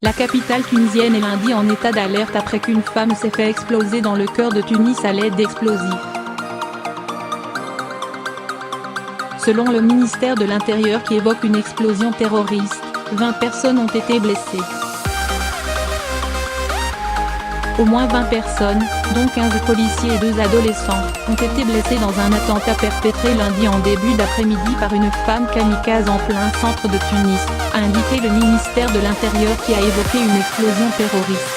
La capitale tunisienne est lundi en état d'alerte après qu'une femme s'est fait exploser dans le cœur de Tunis à l'aide d'explosifs. Selon le ministère de l'Intérieur qui évoque une explosion terroriste, 20 personnes ont été blessées. Au moins 20 personnes, dont 15 policiers et 2 adolescents, ont été blessés dans un attentat perpétré lundi en début d'après-midi par une femme kamikaze en plein centre de Tunis, a indiqué le ministère de l'Intérieur qui a évoqué une explosion terroriste.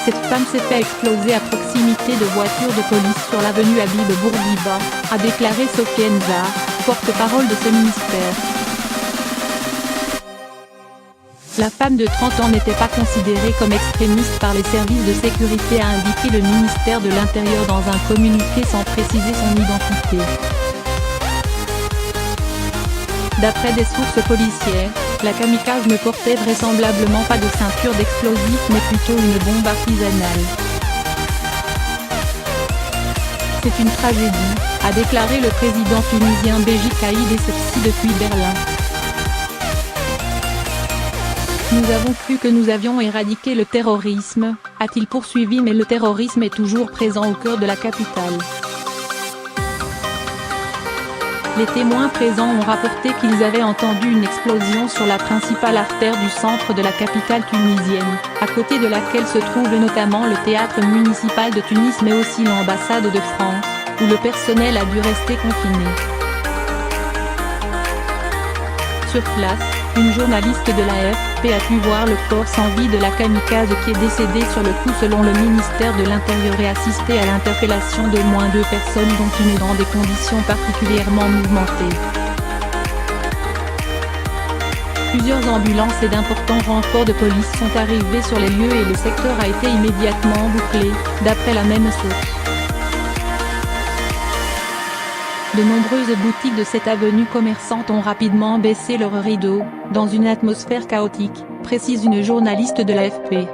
Cette femme s'est fait exploser à proximité de voitures de police sur l'avenue Habib Bourguiba, a déclaré Sofiane Zahar, porte-parole de ce ministère. La femme de 30 ans n'était pas considérée comme extrémiste par les services de sécurité, a indiqué le ministère de l'Intérieur dans un communiqué sans préciser son identité. D'après des sources policières, la kamikaze ne portait vraisemblablement pas de ceinture d'explosifs mais plutôt une bombe artisanale. C'est une tragédie, a déclaré le président tunisien Béji Caïd Essebsi depuis Berlin. Nous avons cru que nous avions éradiqué le terrorisme, a-t-il poursuivi, mais le terrorisme est toujours présent au cœur de la capitale. Les témoins présents ont rapporté qu'ils avaient entendu une explosion sur la principale artère du centre de la capitale tunisienne, à côté de laquelle se trouve notamment le théâtre municipal de Tunis mais aussi l'ambassade de France, où le personnel a dû rester confiné. Sur place, une journaliste de l'AFP a pu voir le corps sans vie de la kamikaze qui est décédée sur le coup selon le ministère de l'Intérieur et assisté à l'interpellation de moins 2 personnes dont une dans des conditions particulièrement mouvementées. Plusieurs ambulances et d'importants renforts de police sont arrivés sur les lieux et le secteur a été immédiatement bouclé, d'après la même source. De nombreuses boutiques de cette avenue commerçante ont rapidement baissé leurs rideaux, dans une atmosphère chaotique, précise une journaliste de l'AFP.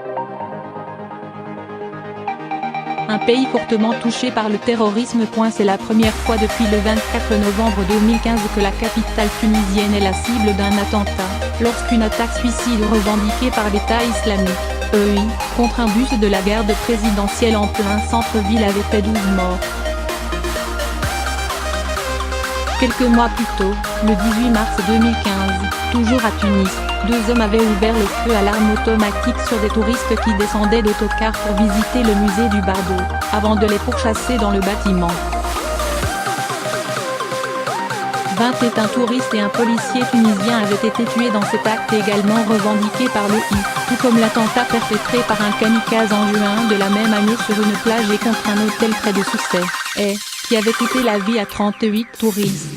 Un pays fortement touché par le terrorisme. C'est la première fois depuis le 24 novembre 2015 que la capitale tunisienne est la cible d'un attentat, lorsqu'une attaque suicide revendiquée par l'État islamique, EI, contre un bus de la garde présidentielle en plein centre-ville avait fait 12 morts. Quelques mois plus tôt, le 18 mars 2015, toujours à Tunis, 2 hommes avaient ouvert le feu à l'arme automatique sur des touristes qui descendaient d'autocar pour visiter le musée du Bardo, avant de les pourchasser dans le bâtiment. 21 touristes et un policier tunisien avaient été tués dans cet acte également revendiqué par l'EI, tout comme l'attentat perpétré par un kamikaze en juin de la même année sur une plage et contre un hôtel près de Sousse, qui avait coûté la vie à 38 touristes.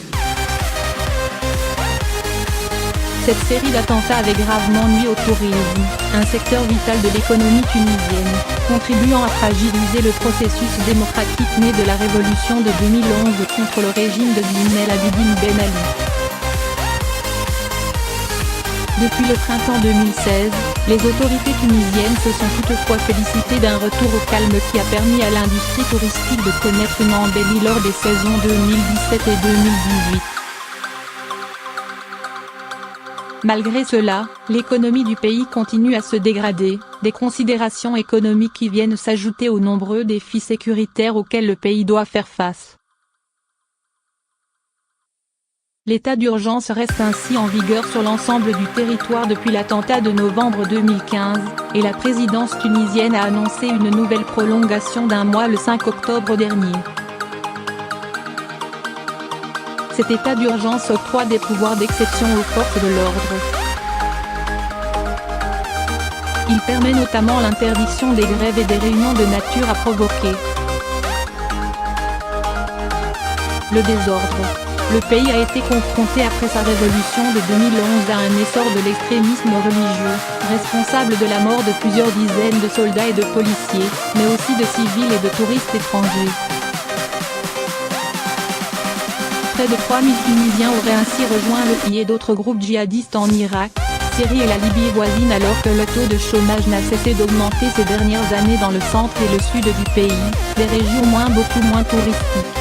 Cette série d'attentats avait gravement nui au tourisme, un secteur vital de l'économie tunisienne, contribuant à fragiliser le processus démocratique né de la révolution de 2011 contre le régime de Zine El Abidine Ben Ali. Depuis le printemps 2016, les autorités tunisiennes se sont toutefois félicitées d'un retour au calme qui a permis à l'industrie touristique de connaître une embellie lors des saisons 2017 et 2018. Malgré cela, l'économie du pays continue à se dégrader, des considérations économiques qui viennent s'ajouter aux nombreux défis sécuritaires auxquels le pays doit faire face. L'état d'urgence reste ainsi en vigueur sur l'ensemble du territoire depuis l'attentat de novembre 2015, et la présidence tunisienne a annoncé une nouvelle prolongation d'1 mois le 5 octobre dernier. Cet état d'urgence octroie des pouvoirs d'exception aux forces de l'ordre. Il permet notamment l'interdiction des grèves et des réunions de nature à provoquer le désordre. Le pays a été confronté après sa révolution de 2011 à un essor de l'extrémisme religieux, responsable de la mort de plusieurs dizaines de soldats et de policiers, mais aussi de civils et de touristes étrangers. Près de 3000 Tunisiens auraient ainsi rejoint l'EI et d'autres groupes djihadistes en Irak, Syrie et la Libye voisine, alors que le taux de chômage n'a cessé d'augmenter ces dernières années dans le centre et le sud du pays, des régions beaucoup moins touristiques.